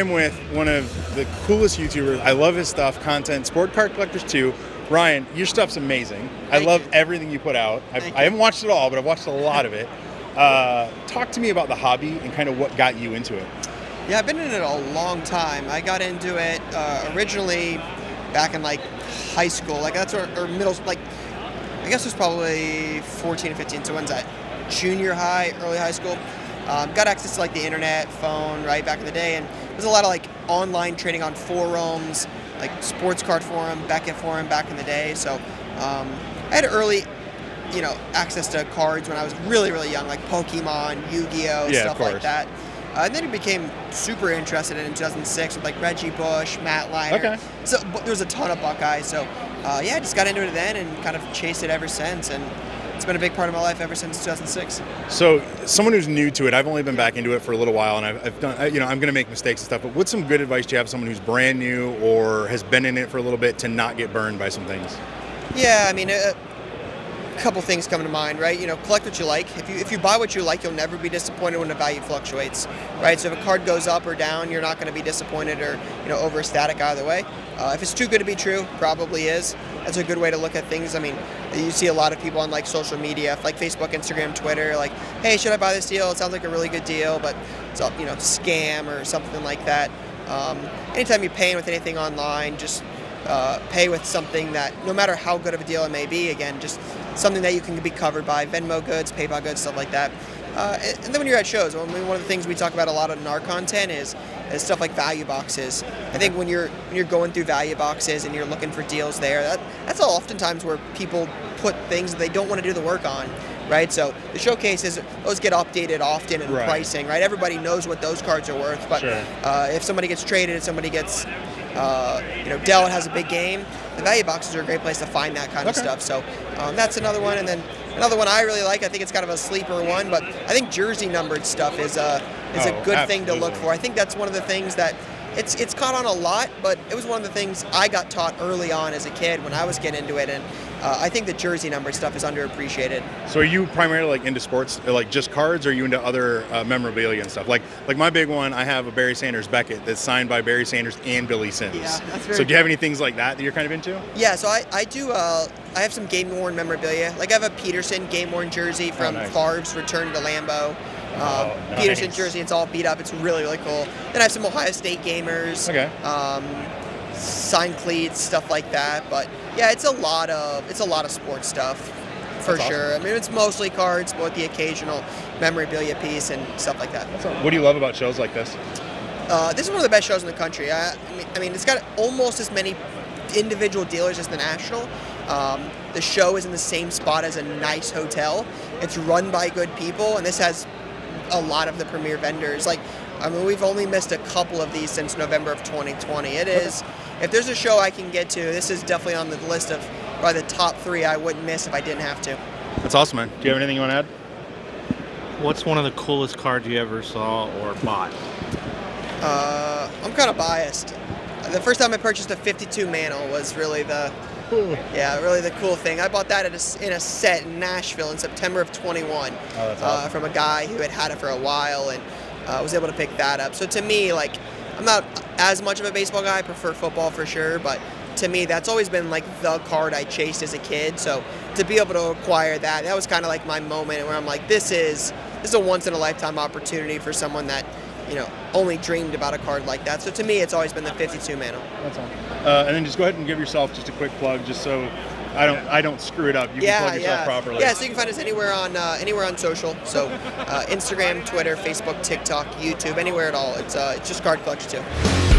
am with one of the coolest YouTubers. I love his stuff, content, CardCollector2. Ryan, your stuff's amazing. I love everything you put out. I haven't watched it all, but I've watched a lot of it. Talk to me about the hobby and kind of what got you into it. Yeah, I've been in it a long time. I got into it originally back in like high school, like that's or middle, like I guess it was probably 14 or 15. So when's that? Junior high, early high school. Got access to like the internet, phone, right back in the day, and there's a lot of like online trading on forums, like Sports Card Forum, Beckett Forum back in the day. So I had early, access to cards when I was really, really young, like Pokemon, Yu-Gi-Oh, stuff like that. And then it became super interested in 2006 with like Reggie Bush, Matt Liner. Okay. So there was a ton of Buckeyes. So I just got into it then and kind of chased it ever since. And it's been a big part of my life ever since 2006. So someone who's new to it, I've only been back into it for a little while, and I've done, I'm going to make mistakes and stuff. But what's some good advice do you have for someone who's brand new or has been in it for a little bit to not get burned by some things? Yeah, I mean, a couple things come to mind, right? Collect what you like. If you buy what you like, you'll never be disappointed when the value fluctuates, right? So if a card goes up or down, you're not going to be disappointed or over ecstatic either way. If it's too good to be true, probably is. That's a good way to look at things. I mean, you see a lot of people on like social media, like Facebook, Instagram, Twitter, like, hey, should I buy this deal? It sounds like a really good deal, but it's a scam or something like that. Anytime you're paying with anything online, just pay with something that, no matter how good of a deal it may be, again, just something that you can be covered by, Venmo goods, PayPal goods, stuff like that. And then when you're at shows, one of the things we talk about a lot in our content is stuff like value boxes. I think when you're going through value boxes and you're looking for deals there, that's oftentimes where people put things that they don't want to do the work on, right? So the showcases, those get updated often in pricing, right? Everybody knows what those cards are worth, but if somebody gets traded, if somebody gets dealt, has a big game, the value boxes are a great place to find that kind of stuff. So that's another one. And then another one I really like, I think it's kind of a sleeper one, but I think jersey numbered stuff is a good thing to look for. I think that's one of the things that it's caught on a lot, but it was one of the things I got taught early on as a kid when I was getting into it, and I think the jersey numbered stuff is underappreciated. So are you primarily like into sports, like just cards, or are you into other memorabilia and stuff? Like my big one, I have a Barry Sanders Beckett that's signed by Barry Sanders and Billy Sims. Yeah, that's very So do you have any things like that you're kind of into? Yeah, so I do. I have some game-worn memorabilia. Like I have a Peterson game-worn jersey from Favre's return to Lambeau. Peterson jersey, it's all beat up. It's really, really cool. Then I have some Ohio State gamers. Signed cleats, stuff like that. But yeah, it's a lot of sports stuff for sure. Awesome. I mean, it's mostly cards, but with the occasional memorabilia piece and stuff like that. What do you love about shows like this? This is one of the best shows in the country. I mean, it's got almost as many individual dealers as the National. The show is in the same spot as a nice hotel. It's run by good people, and this has a lot of the premier vendors. Like, I mean, we've only missed a couple of these since November of 2020. It is, if there's a show I can get to, this is definitely on the list of probably the top 3 I wouldn't miss if I didn't have to. That's awesome, man. Do you have anything you want to add? What's one of the coolest cards you ever saw or bought? I'm kind of biased. The first time I purchased a 52 Mantle was really really the cool thing. I bought that in a set in Nashville in September of 21 from a guy who had it for a while, and was able to pick that up. So to me, like, I'm not as much of a baseball guy. I prefer football for sure, but to me, that's always been like the card I chased as a kid. So to be able to acquire that was kind of like my moment where I'm like, this is a once in a lifetime opportunity for someone that only dreamed about a card like that. So to me, it's always been the 52 Mantle. That's all. And then just go ahead and give yourself just a quick plug, just so I don't screw it up. You can plug yourself properly. Yeah, so you can find us anywhere on social. So Instagram, Twitter, Facebook, TikTok, YouTube, anywhere at all. It's just CardCollector2.